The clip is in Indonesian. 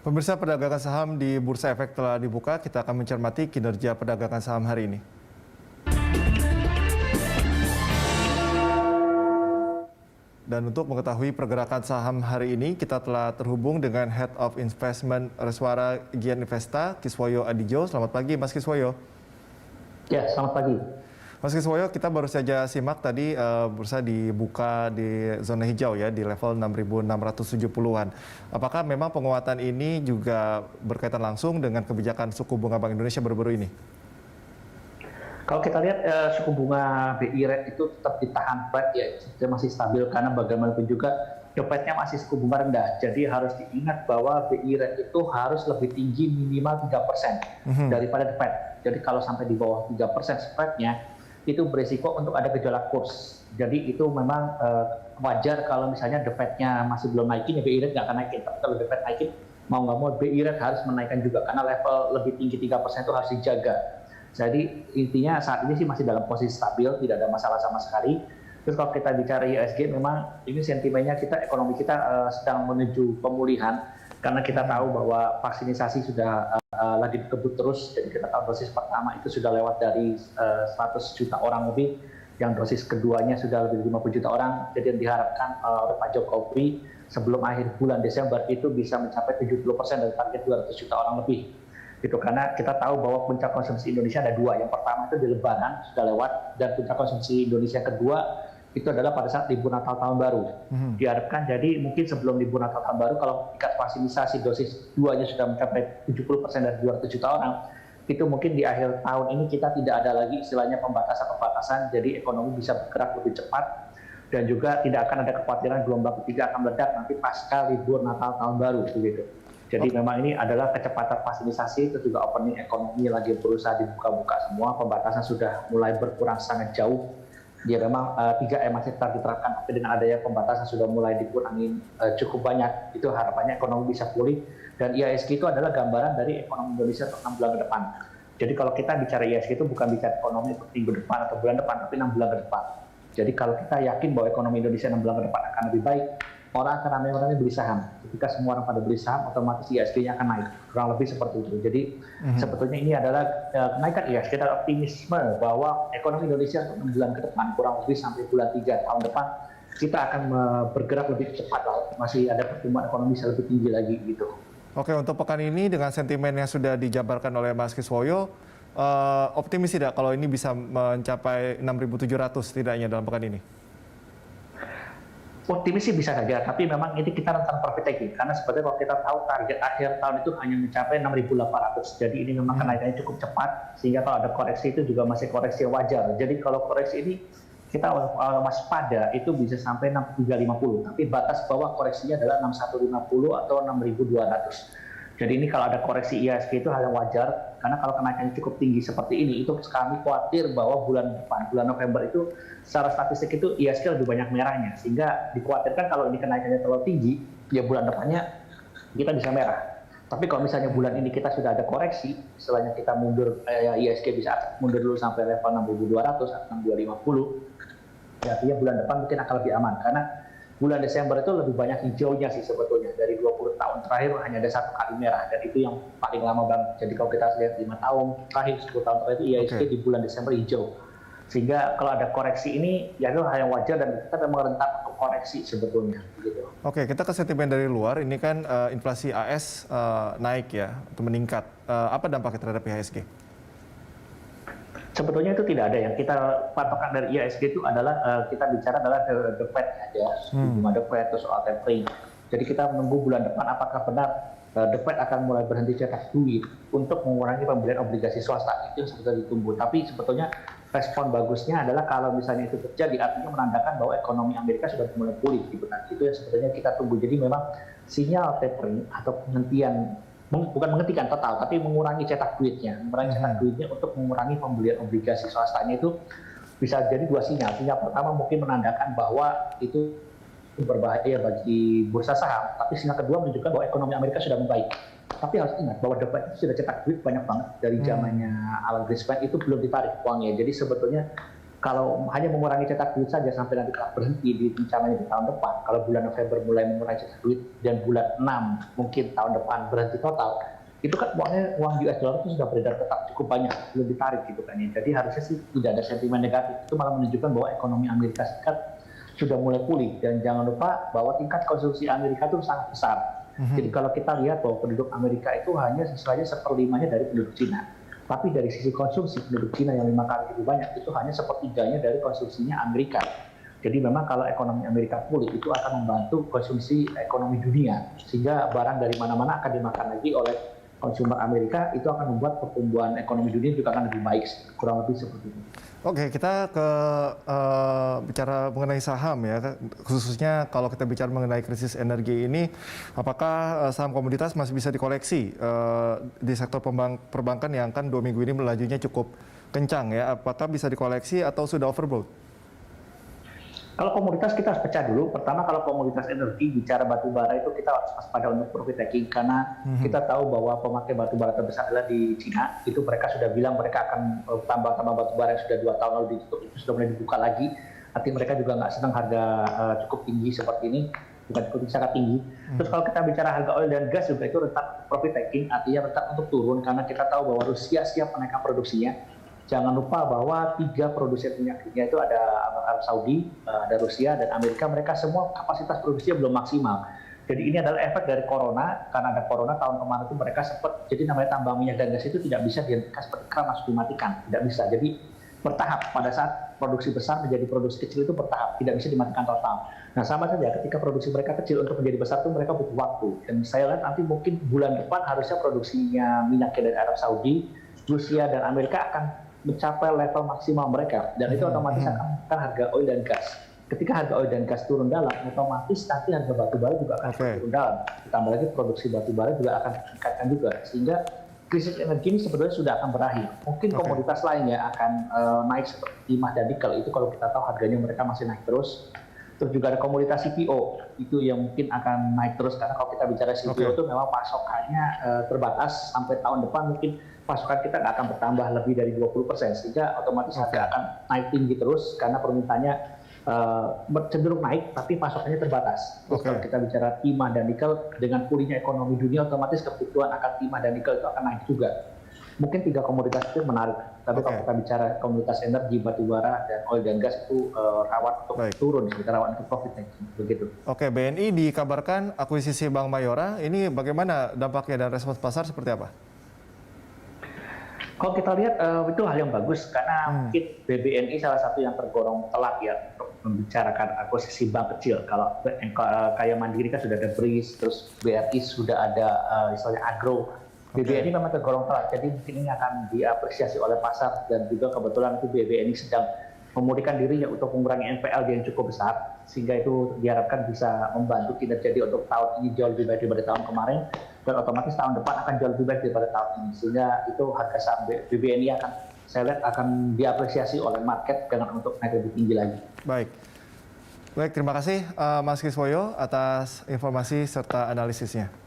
Pemirsa, perdagangan saham di Bursa Efek telah dibuka. Kita akan mencermati kinerja perdagangan saham hari ini. Dan untuk mengetahui pergerakan saham hari ini, kita telah terhubung dengan Head of Investment Reswara Gian Investa, Kiswoyo Adijo. Selamat pagi, Mas Kiswoyo. Ya, selamat pagi. Mas Kiswoyo, kita baru saja simak tadi bursa dibuka di zona hijau ya, di level 6.670-an. Apakah memang penguatan ini juga berkaitan langsung dengan kebijakan suku bunga Bank Indonesia baru-baru ini? Kalau kita lihat suku bunga BI rate itu tetap ditahan flat ya, masih stabil karena bagaimanapun juga The Fed-nya masih suku bunga rendah. Jadi harus diingat bahwa BI rate itu harus lebih tinggi minimal 3% daripada The Fed. Jadi kalau sampai di bawah 3% spread-nya, itu berisiko untuk ada gejolak kurs. Jadi itu memang wajar kalau misalnya The Fed-nya masih belum naikin, ya BI rate nggak akan naikin. Tapi kalau The Fed naikin, mau nggak mau BI rate harus menaikkan juga, karena level lebih tinggi 3% itu harus dijaga. Jadi intinya saat ini sih masih dalam posisi stabil, tidak ada masalah sama sekali. Terus kalau kita bicara IHSG, memang ini sentimennya ekonomi kita sedang menuju pemulihan, karena kita tahu bahwa vaksinisasi sudah lagi dikebut terus. Jadi kita tahu dosis pertama itu sudah lewat dari 100 juta orang lebih, yang dosis keduanya sudah lebih dari 50 juta orang. Jadi yang diharapkan oleh Pak Jokowi sebelum akhir bulan Desember itu bisa mencapai 70% dari target 200 juta orang lebih. Gitu, karena kita tahu bahwa puncak konsumsi Indonesia ada dua. Yang pertama itu di Lebaran sudah lewat, dan puncak konsumsi Indonesia kedua itu adalah pada saat libur Natal Tahun Baru. Diharapkan jadi mungkin sebelum libur Natal Tahun Baru, kalau tingkat vaksinasi dosis 2-nya sudah mencapai 70% dari 200 juta orang, itu mungkin di akhir tahun ini kita tidak ada lagi istilahnya pembatasan-pembatasan, jadi ekonomi bisa bergerak lebih cepat, dan juga tidak akan ada kekhawatiran gelombang ketiga akan meledak nanti pasca libur Natal Tahun Baru begitu. Jadi memang ini adalah kecepatan vaksinasi, itu juga opening ekonomi lagi berusaha dibuka-buka semua, pembatasan sudah mulai berkurang sangat jauh. Dia memang 3M masih tetap diterapkan, tapi dengan adanya pembatasan sudah mulai dikurangi cukup banyak. Itu harapannya ekonomi bisa pulih, dan IHSG itu adalah gambaran dari ekonomi Indonesia untuk 6 bulan ke depan. Jadi kalau kita bicara IHSG itu bukan bicara ekonomi untuk minggu depan atau bulan depan, tapi 6 bulan ke depan. Jadi kalau kita yakin bahwa ekonomi Indonesia 6 bulan ke depan akan lebih baik, orang akan ramai-ramai beli saham. Ketika semua orang pada beli saham, otomatis IHSG-nya akan naik. Kurang lebih seperti itu. Jadi sebetulnya ini adalah kenaikan IHSG dan optimisme bahwa ekonomi Indonesia untuk 6 bulan ke depan, kurang lebih sampai bulan 3 tahun depan, kita akan bergerak lebih cepat. Masih ada pertumbuhan ekonomi bisa lebih tinggi lagi gitu. Oke, untuk pekan ini dengan sentimen yang sudah dijabarkan oleh Mas Kiswoyo, optimis tidak kalau ini bisa mencapai 6.700 setidaknya dalam pekan ini? Optimis sih bisa saja, tapi memang ini kita rentan profit taking, karena sebetulnya kalau kita tahu target akhir tahun itu hanya mencapai 6.800. Jadi ini memang kenaikannya cukup cepat, sehingga kalau ada koreksi itu juga masih koreksi yang wajar. Jadi kalau koreksi ini kita waspada itu bisa sampai 6.350, tapi batas bawah koreksinya adalah 6.150 atau 6.200. Jadi ini kalau ada koreksi IHSG itu hal yang wajar, karena kalau kenaikannya cukup tinggi seperti ini, itu kami khawatir bahwa bulan depan, bulan November itu secara statistik itu IHSG lebih banyak merahnya, sehingga dikhawatirkan kalau ini kenaikannya terlalu tinggi, ya bulan depannya kita bisa merah. Tapi kalau misalnya bulan ini kita sudah ada koreksi, istilahnya kita mundur, IHSG bisa mundur dulu sampai level 6.200 atau 6.250, artinya bulan depan mungkin akan lebih aman, karena bulan Desember itu lebih banyak hijaunya sih sebetulnya. Dari 20 tahun terakhir hanya ada satu kali merah, dan itu yang paling lama banget. Jadi kalau kita lihat 5 tahun terakhir, 10 tahun terakhir itu IHSG di bulan Desember hijau. Sehingga kalau ada koreksi ini, ya itu hal yang wajar, dan kita memang rentan untuk koreksi sebetulnya. Gitu. Oke, kita ke sentimen dari luar. Ini kan inflasi AS naik ya, atau meningkat. Apa dampaknya terhadap IHSG? Sebetulnya itu tidak ada. Yang kita patokan dari IHSG itu adalah kita bicara adalah the Fed ya, bunga the Fed itu soal tapering. Jadi kita menunggu bulan depan apakah benar the Fed akan mulai berhenti cetak duit untuk mengurangi pembelian obligasi swasta. Itu yang sebetulnya ditunggu. Tapi sebetulnya respon bagusnya adalah kalau misalnya itu terjadi, artinya menandakan bahwa ekonomi Amerika sudah mulai pulih. Gitu. Nah, itu yang sebetulnya kita tunggu. Jadi memang sinyal tapering atau penghentian, bukan menghentikan total, tapi mengurangi cetak duitnya. Mengurangi cetak duitnya untuk mengurangi pembelian obligasi swastanya itu bisa jadi dua sinyal. Sinyal pertama mungkin menandakan bahwa itu berbahaya bagi bursa saham, tapi sinyal kedua menunjukkan bahwa ekonomi Amerika sudah membaik. Tapi harus ingat bahwa The Fed itu sudah cetak duit banyak banget dari zamannya Alan Greenspan, itu belum ditarik uangnya. Jadi sebetulnya kalau hanya mengurangi cetak duit saja sampai nanti berhenti di rencananya di tahun depan, kalau bulan November mulai mengurangi cetak duit dan bulan 6 mungkin tahun depan berhenti total, itu kan uang US dollar itu sudah beredar tetap cukup banyak, belum ditarik gitu kan ya. Jadi harusnya sih tidak ada sentimen negatif, itu malah menunjukkan bahwa ekonomi Amerika Serikat sudah mulai pulih. Dan jangan lupa bahwa tingkat konsumsi Amerika itu sangat besar. Jadi kalau kita lihat bahwa penduduk Amerika itu hanya sisanya 1/5-nya dari penduduk Cina. Tapi dari sisi konsumsi penduduk Cina yang 5 kali lebih banyak itu hanya 1/3-nya dari konsumsinya Amerika. Jadi memang kalau ekonomi Amerika pulih itu akan membantu konsumsi ekonomi dunia. Sehingga barang dari mana-mana akan dimakan lagi oleh konsumer Amerika, itu akan membuat pertumbuhan ekonomi dunia juga akan lebih baik. Kurang lebih seperti itu. Oke, kita ke bicara mengenai saham ya, khususnya kalau kita bicara mengenai krisis energi ini, apakah saham komoditas masih bisa dikoleksi di sektor perbankan yang kan 2 minggu ini melajunya cukup kencang ya, apakah bisa dikoleksi atau sudah overbought? Kalau komoditas kita harus pecah dulu. Pertama kalau komoditas energi, bicara batu bara itu kita harus waspada untuk profit taking karena kita tahu bahwa pemakai batu bara terbesar adalah di Cina. Itu mereka sudah bilang mereka akan tambah batu bara yang sudah 2 tahun lalu ditutup, itu sudah mulai dibuka lagi. Artinya mereka juga nggak senang harga cukup tinggi seperti ini, bukan cukup sangat tinggi. Terus kalau kita bicara harga oil dan gas juga itu rentan profit taking, artinya rentan untuk turun karena kita tahu bahwa Rusia siap menaikkan produksinya. Jangan lupa bahwa 3 produsen minyak dunia itu ada Arab Saudi, ada Rusia, dan Amerika. Mereka semua kapasitas produksinya belum maksimal. Jadi ini adalah efek dari corona. Karena ada corona tahun kemarin itu mereka sempat, jadi namanya tambang minyak dan gas itu tidak bisa dihentikan seperti keran langsung dimatikan. Tidak bisa. Jadi bertahap. Pada saat produksi besar menjadi produksi kecil itu bertahap. Tidak bisa dimatikan total. Nah sama saja ketika produksi mereka kecil untuk menjadi besar itu mereka butuh waktu. Dan saya lihat nanti mungkin bulan depan harusnya produksinya minyak dari Arab Saudi, Rusia, dan Amerika akan mencapai level maksimal mereka, dan itu otomatis akan menekan harga oil dan gas. Ketika harga oil dan gas turun dalam, otomatis nanti harga batu bara juga akan turun dalam. Ditambah lagi produksi batu bara juga akan meningkatkan juga, sehingga krisis energi ini sebetulnya sudah akan berakhir. Mungkin komoditas lainnya akan naik seperti timah dan nikel, itu kalau kita tahu harganya mereka masih naik terus. Terus juga ada komoditas CPO, itu yang mungkin akan naik terus, karena kalau kita bicara CPO itu memang pasokannya terbatas, sampai tahun depan mungkin pasokan kita nggak akan bertambah lebih dari 20%, sehingga otomatis harga akan naik tinggi terus karena permintaannya cenderung naik, tapi pasokannya terbatas. Terus kalau kita bicara timah dan nikel, dengan pulihnya ekonomi dunia, otomatis kebutuhan akan timah dan nikel itu akan naik juga. Mungkin 3 komoditas itu menarik, tapi kalau kita bicara komoditas energi, batu bara, dan oil dan gas itu rawan untuk turun, rawan untuk profit taking, begitu. Oke, BNI dikabarkan akuisisi Bank Mayora, ini bagaimana dampaknya dan respons pasar seperti apa? Kalau kita lihat itu hal yang bagus karena mungkin BBNI salah satu yang tergolong telat ya untuk membicarakan akuisisi bank kecil. Kalau kayak Mandiri kan sudah ada BRIS, terus BRI sudah ada misalnya Agro. BBNI memang tergolong telat, jadi mungkin ini akan diapresiasi oleh pasar, dan juga kebetulan itu BBNI sedang memulihkan dirinya untuk mengurangi NPL yang cukup besar, sehingga itu diharapkan bisa membantu kinerja untuk tahun ini jauh lebih baik daripada tahun kemarin, dan otomatis tahun depan akan jauh lebih baik daripada tahun ini, sehingga itu harga saham BBNI akan, saya lihat akan diapresiasi oleh market dengan untuk naik lebih tinggi lagi. Baik, terima kasih Mas Kiswoyo atas informasi serta analisisnya.